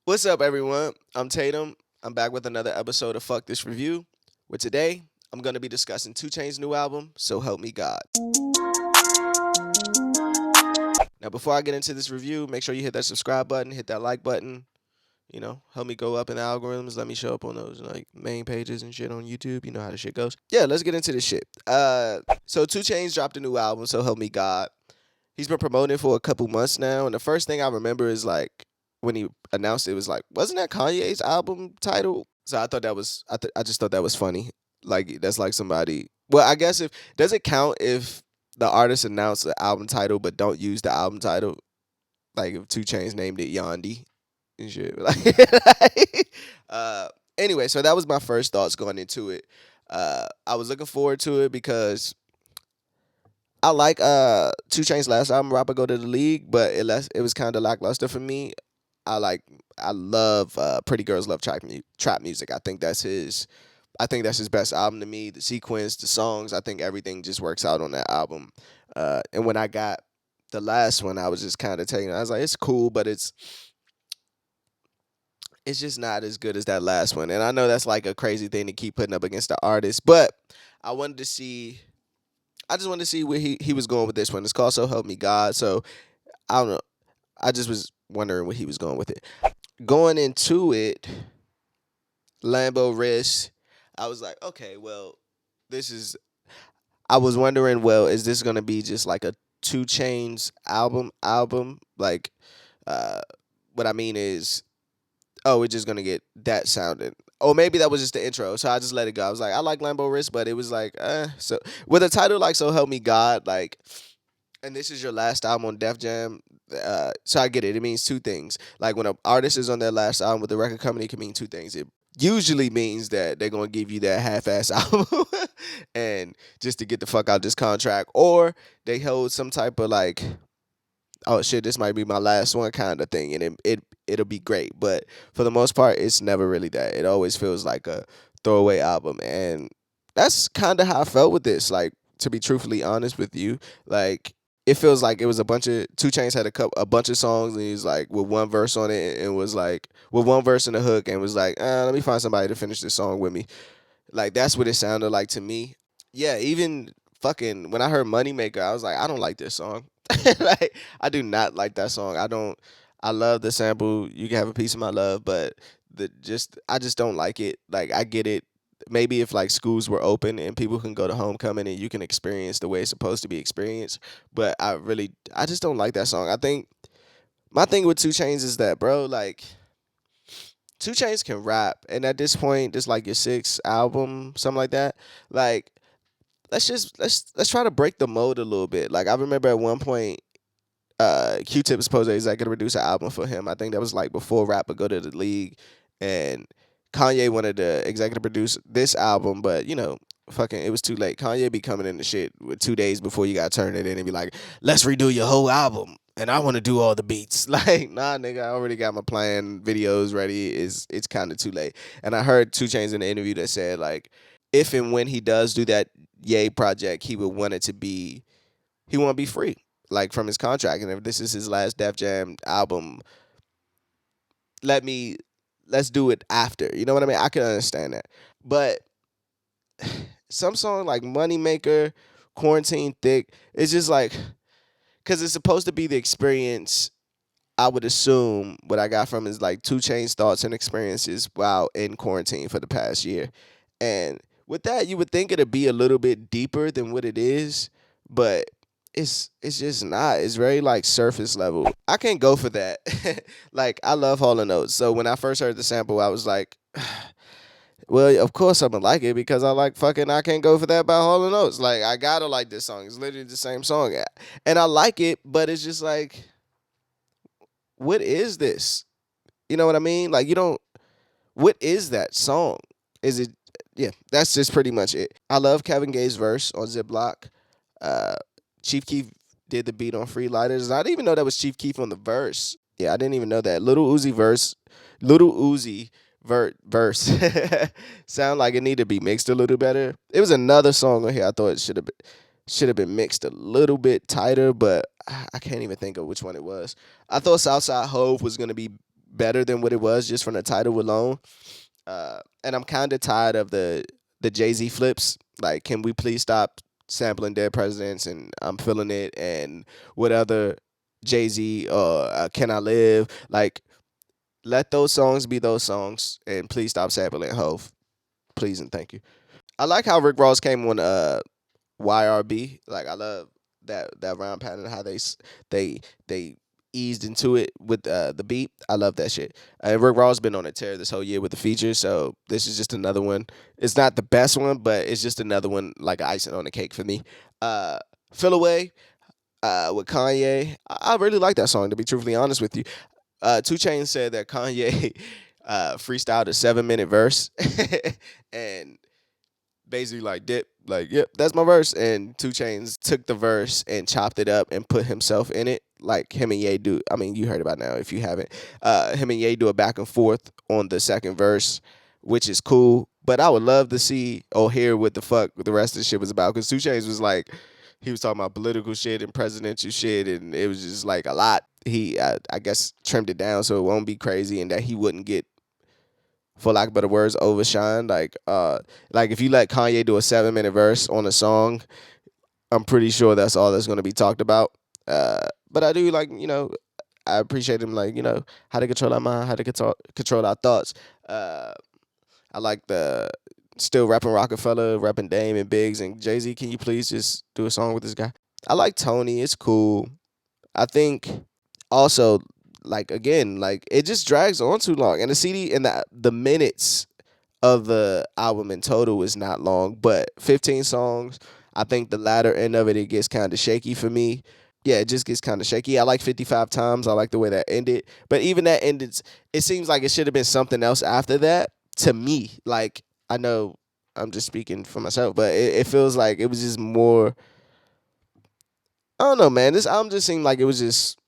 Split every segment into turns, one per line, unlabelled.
What's up, everyone? I'm Tatum. I'm back with another episode of Fuck This Review. Where today, I'm going to be discussing 2 Chainz' new album, So Help Me God. Now, before I get into this review, make sure you hit that subscribe button, hit that like button. Help me go up in the algorithms. Let me show up on those main pages and shit on YouTube. You know how the shit goes. Yeah, let's get into this shit. So 2 Chainz dropped a new album, So Help Me God. He's been promoting it for a couple months now, and the first thing I remember is when he announced it, was like, wasn't that Kanye's album title? So I thought that was, I just thought that was funny. Like that's like somebody. Well, I guess if does it count if the artist announced the album title but don't use the album title? Like if 2 Chainz named it Yandi and shit. Uh, anyway, so that was my first thoughts going into it. I was looking forward to it because I like 2 Chainz last album, Rapper Go to the League, but it was kind of lackluster for me. I love Pretty Girls Love trap music. I think that's his best album to me. The sequence, the songs, I think everything just works out on that album. And when I got the last one, I was just kind of taking it. I was like, it's cool, but it's just not as good as that last one. And I know that's like a crazy thing to keep putting up against the artist, but I wanted to see I just wanted to see where he was going with this one. It's called So Help Me God. So I don't know. I just was wondering where he was going with it. Going into it, Lambo wrist, I was like, okay, well, this is. I was wondering, well, is this gonna be just like a 2 Chainz album? Like, uh, what I mean is, oh, we're just gonna get that sounding. Or maybe that was just the intro, so I just let it go. I was like, I like Lambo wrist, but it was like, so with a title like So Help Me God, like, and this is your last album on Def Jam. So I get it. It means two things. Like when an artist is on their last album with the record company, it can mean two things. It usually means that they're gonna give you that half-ass album, and just to get the fuck out this contract, or they hold some type of like, oh shit, this might be my last one kind of thing, and it'll be great. But for the most part, it's never really that. It always feels like a throwaway album, and that's kind of how I felt with this. Like to be truthfully honest with you, like it feels like it was a bunch of 2 Chainz had a bunch of songs, and he's like with one verse on it, and was like with one verse in the hook, and was like, let me find somebody to finish this song with me. Like that's what it sounded like to me. Yeah, even fucking when I heard Moneymaker, I was like, I don't like this song. Like I do not like that song. I don't. I love the sample. You can have a piece of my love, but I just don't like it. Like I get it. Maybe if like schools were open and people can go to homecoming and you can experience the way it's supposed to be experienced, but I just don't like that song. I think my thing with 2 Chainz is that, bro, like 2 Chainz can rap, and at this point, this like your sixth album, something like that. Like let's try to break the mold a little bit. Like I remember at one point, Q-Tip was supposed to executive produce an album for him. I think that was like before Rapper Go to the League, and Kanye wanted to executive produce this album, but fucking it was too late. Kanye be coming in the shit with 2 days before you got to turn it in and be like, let's redo your whole album. And I want to do all the beats. Like, nah, nigga, I already got my plan, videos ready. It's kind of too late. And I heard 2 Chainz in the interview that said like, if and when he does do that Ye project, he would want it to be, he want to be free, like from his contract. And if this is his last Def Jam album, let's do it after. You know what I mean? I can understand that, but some song like Moneymaker, Quarantine Thick, it's just like, because it's supposed to be the experience. I would assume what I got from is like 2 Chainz thoughts and experiences while in quarantine for the past year. And with that, you would think it'd be a little bit deeper than what it is, but it's just not. It's very like surface level. I can't go for that. Like I love Hall and Oates. So when I first heard the sample, I was like, well, of course I'm gonna like it because I like fucking I Can't Go For That by Hall and Oates. Like I gotta like this song. It's literally the same song. And I like it, but it's just like, what is this? You know what I mean? Like you don't, what is that song? Is it, yeah, that's just pretty much it. I love Kevin Gates' verse on Ziploc. Uh Chief Keef did the beat on Free Lighters. I didn't even know that was Chief Keef on the verse. Yeah, I didn't even know that. Little Uzi verse sound like it needed to be mixed a little better. It was another song on here I thought it should have been mixed a little bit tighter, but I can't even think of which one it was. I thought Southside Hove was gonna be better than what it was just from the title alone. And I'm kind of tired of the Jay-Z flips. Like, can we please stop sampling dead presidents? And I'm feeling it. And what other Jay-Z Can I Live? Like, let those songs be those songs, and please stop sampling Hove. Please and thank you. I like how Rick Ross came on YRB. Like, I love that rhyme pattern, how they eased into it with the beat. I love that shit. And Rick Ross been on a tear this whole year with the features, so this is just another one. It's not the best one, but it's just another one, like icing on the cake for me. Feel Away with Kanye. I really like that song, to be truthfully honest with you. 2 Chainz said that Kanye freestyled a 7-minute verse and basically like dip, like, yep, that's my verse. And 2 Chainz took the verse and chopped it up and put himself in it, like him and Ye do. I mean, you heard about it now if you haven't. Him and Ye do a back and forth on the second verse, which is cool. But I would love to see or hear what the fuck the rest of the shit was about, because 2 Chainz was like, he was talking about political shit and presidential shit, and it was just like a lot. He, I guess, trimmed it down so it won't be crazy, and that he wouldn't get, for lack of better words, overshined. Like if you let Kanye do a 7-minute verse on a song, I'm pretty sure that's all that's going to be talked about. But I do like, I appreciate him, like, how to control our mind, how to control our thoughts. I like the still rapping Rockefeller, rapping Dame and Biggs and Jay-Z. Can you please just do a song with this guy? I like Tony. It's cool. I think also, like, again, like, it just drags on too long. And the CD and the minutes of the album in total is not long, but 15 songs. I think the latter end of it gets kind of shaky for me. Yeah, it just gets kind of shaky. I like 55 Times. I like the way that ended. But even that ended, it seems like it should have been something else after that to me. Like, I know I'm just speaking for myself, but it feels like it was just more, I don't know, man. This album just seemed like it was just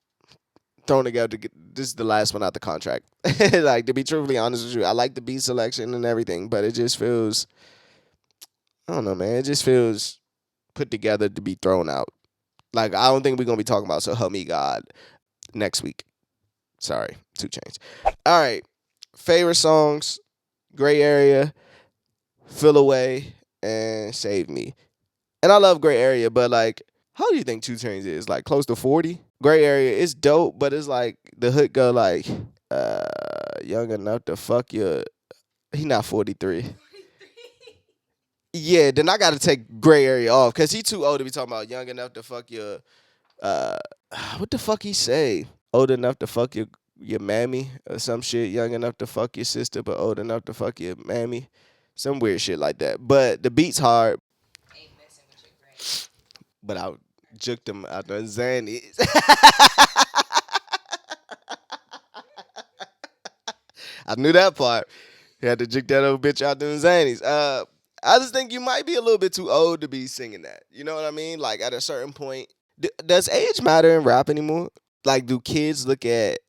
thrown together to get, this is the last one out the contract. Like, to be truthfully honest with you, I like the beat selection and everything, but it just feels, I don't know, man. It just feels put together to be thrown out. Like, I don't think we're going to be talking about So Help Me God next week. Sorry, 2 Chainz. All right. Favorite songs, Gray Area, Feel Away, and Save Me. And I love Gray Area, but, like, how do you think 2 Chainz is? Like, close to 40? Gray Area is dope, but it's like the hook go like, young enough to fuck your, he not 43. Yeah, then I got to take Gray Area off because he too old to be talking about young enough to fuck your, what the fuck he say? Old enough to fuck your mammy or some shit. Young enough to fuck your sister, but old enough to fuck your mammy. Some weird shit like that. But the beat's hard. Ain't messing with your granny. But I juked him out there. Zannies. I knew that part. He had to juke that old bitch out doing Zannies. I just think you might be a little bit too old to be singing that. You know what I mean? Like, at a certain point, does age matter in rap anymore? Like, do kids look at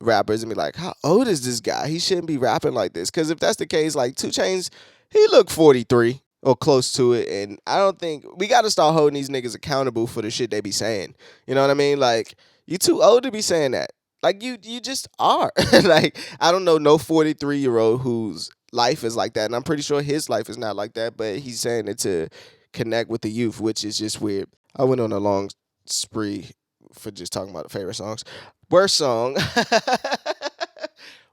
rappers and be like, how old is this guy? He shouldn't be rapping like this. Because if that's the case, like 2 Chainz, he looked 43 or close to it. And I don't think, we got to start holding these niggas accountable for the shit they be saying. You know what I mean? Like, you too old to be saying that. Like, you just are. Like, I don't know no 43-year-old whose life is like that. And I'm pretty sure his life is not like that. But he's saying it to connect with the youth, which is just weird. I went on a long spree for just talking about the favorite songs. Worst song,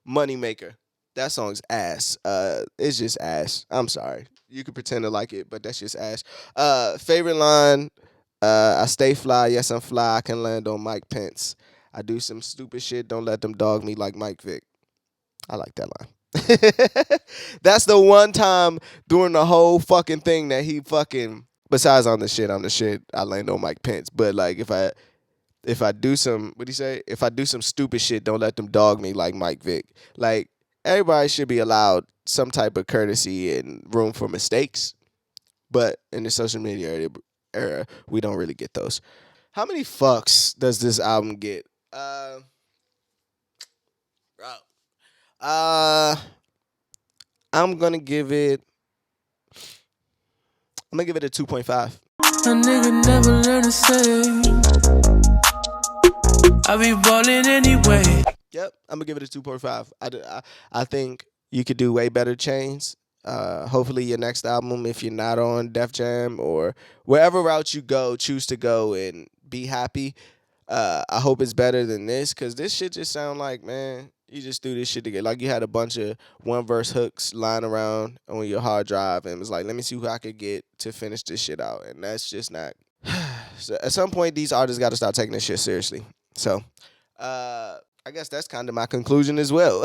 Moneymaker. That song's ass. It's just ass. I'm sorry. You can pretend to like it, but that's just ass. Favorite line, I stay fly. Yes, I'm fly. I can land on Mike Pence. I do some stupid shit. Don't let them dog me like Mike Vick. I like that line. That's the one time during the whole fucking thing that he fucking, besides I'm the shit, I land on Mike Pence. But, like, if I do some, what'd he say? If I do some stupid shit, don't let them dog me like Mike Vick. Like, everybody should be allowed some type of courtesy and room for mistakes. But in the social media era, we don't really get those. How many fucks does this album get? I'm gonna give it a 2.5. A nigga never learn to say I be ballin' anyway. Yep, I'm gonna give it a 2.5. I think you could do way better, Chains. Hopefully your next album, if you're not on Def Jam or wherever route you go, choose to go and be happy. I hope it's better than this, cause this shit just sound like, man, you just threw this shit together. Like you had a bunch of one verse hooks lying around on your hard drive and was like, let me see who I could get to finish this shit out, and that's just not. So at some point, these artists got to start taking this shit seriously. So, I guess that's kind of my conclusion as well.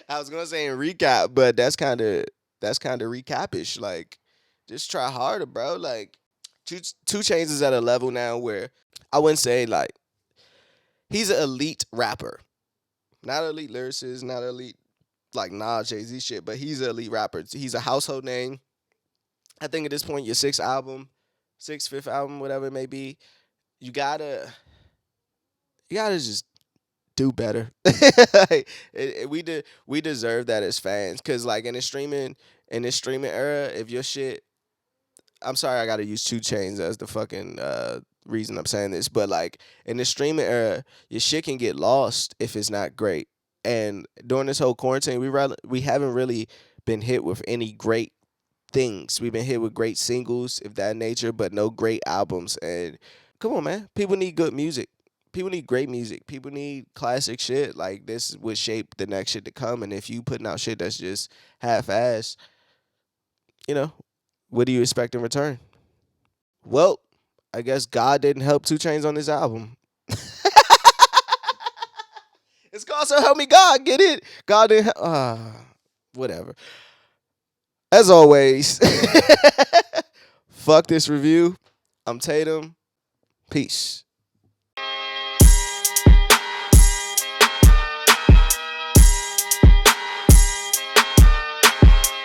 I was gonna say in recap, but that's kind of recapish. Like, just try harder, bro. Like, two Chainz is at a level now where I wouldn't say like he's an elite rapper, not an elite lyricist, not an elite like Nas, Jay Z shit, but he's an elite rapper. He's a household name. I think at this point, your fifth album, whatever it may be, you gotta just do better. Like, we deserve that as fans, cause like in this streaming era, if your shit, I'm sorry, I gotta use two chains as the fucking reason I'm saying this, but like in the streaming era, your shit can get lost if it's not great. And during this whole quarantine, we haven't really been hit with any great things. We've been hit with great singles, if that nature, but no great albums. And come on, man, people need good music. People need great music. People need classic shit. Like this would shape the next shit to come. And if you putting out shit that's just half-ass, you know, what do you expect in return? Well, I guess God didn't help Two Chains on this album. It's called "So Help Me God." Get it? God didn't. Whatever. As always, fuck this review. I'm Tatum. Peace.